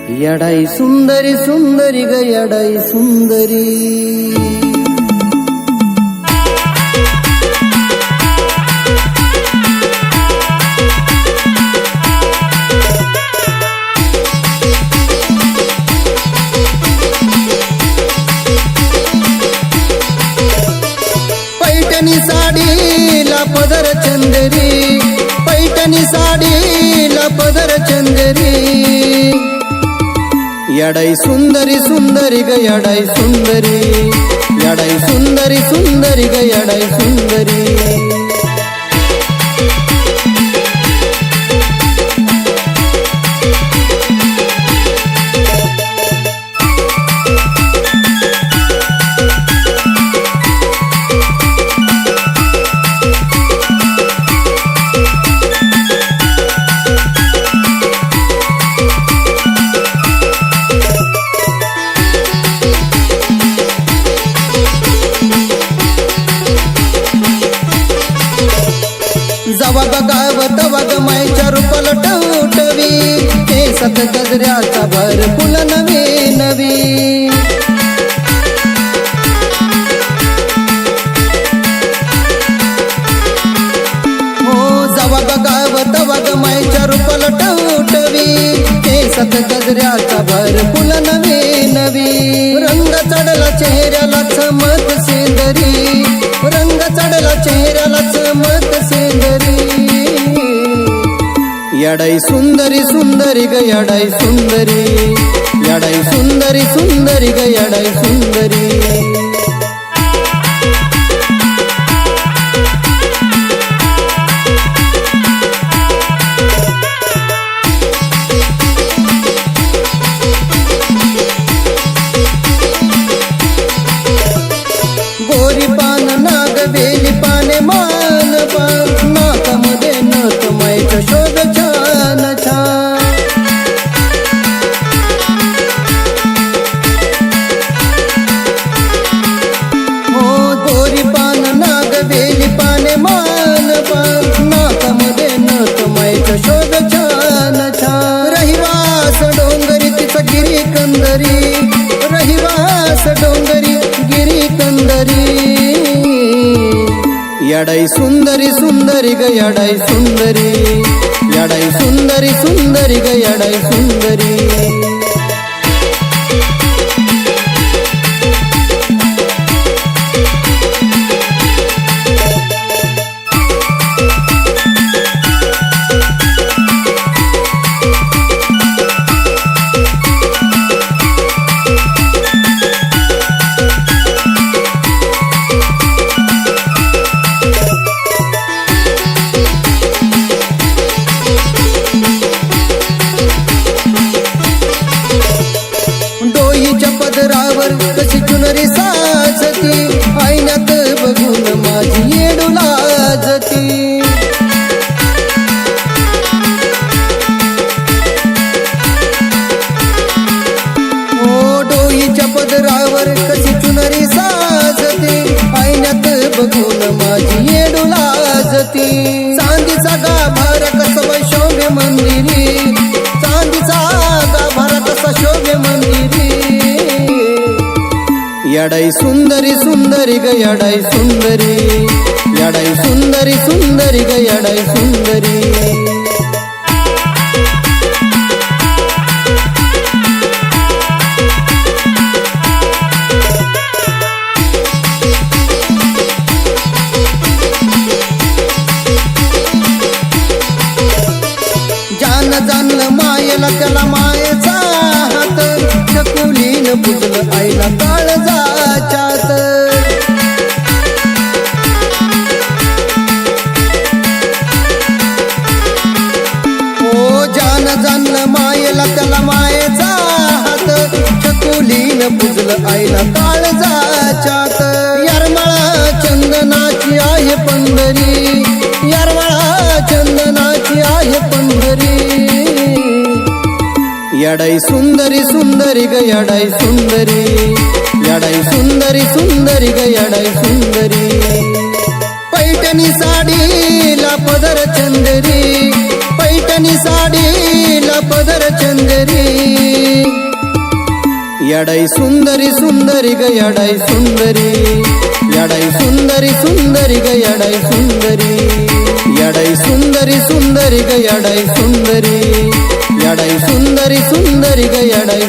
यडाई सुंदरी सुंदरी ग यडाई सुंदरी। पैठणी साडीला पदर चंदरी, पैठणी साडीला पदर चंदरी। यडाई सुंदरी सुंदरी ग यडाई सुंदरी, यडाई सुंदरी सुंदरी ग यडाई सुंदरी। जवा गाव तवा ग मायच्या रूपाला टवटवी, केसात गजऱ्याचा भर फुल नवी नवी। हो जवा गाव तवा ग मायच्या रूपाला टवटवी, केसात गजऱ्याचा भर फुल नवी नवी। रंग चढला चेहऱ्याला चमक सेंदरी, रंग चढला चेहऱ्याला चमक सेंदरी। यडाई सुंदरी सुंदरी ग यडाई सुंदरी, यडाई सुंदरी सुंदरी ग यडाई सुंदरी। गोरी पान नाग बेली पाने मान पान, नाकामध्ये नथ मायचा शोध छान छान। हो गोरी पान नाग बेली पाने मान पान, नाकामध्ये नथ मायचा शोध छान छान। रहिवास डोंगरी तिचा गिरी कंदरी, रहिवास डोंगरी गिरी कंदरी। यडाई सुंदरी सुंदरी ग यडाई सुंदरी, यडाई सुंदरी सुंदरी ग यडाई सुंदरी। डोईच्या पदरावर कशी चुनरी साजती, आईनात बघून माझी येडू लाजती। ओ डोईच्या पदरावर कशी चुनरी साजती, आईनात बघून माझी येडू लाजती। चांदीचा गाभार कसा शोभे मंदिरी, चांदीचा गाभार कसा शोभे मंदिरी। यडाई सुंदरी सुंदरी ग यडाई सुंदरी, यडाई सुंदरी सुंदरी ग यडाई सुंदरी। जान जाणलं मायेला त्याला मायेचा हात, चकुलीनं पुजलं आईला काळजाच्यात। हो जान जाणलं मायेला त्याला मायेचा हात, चकुलीनं पुजलं आईला काळजाच्यात। यरमाळा चंदनाची आहे पंढरी, यरमाळा चंदनाची आहे पंढरी। यडाई सुंदरी सुंदरी ग यडाई सुंदरी, यडाई सुंदरी सुंदरी ग यडाई सुंदरी। पैठणी साडीला पदर चंदरी, पैठणी साडीला पदर चंदरी। यडाई सुंदरी सुंदरी ग यडाई सुंदरी, यडाई सुंदरी सुंदरी ग यडाई सुंदरी, यडाई सुंदरी सुंदरी ग यडाई सुंदरी, यडाई सुंदरी सुंदरी ग यडाई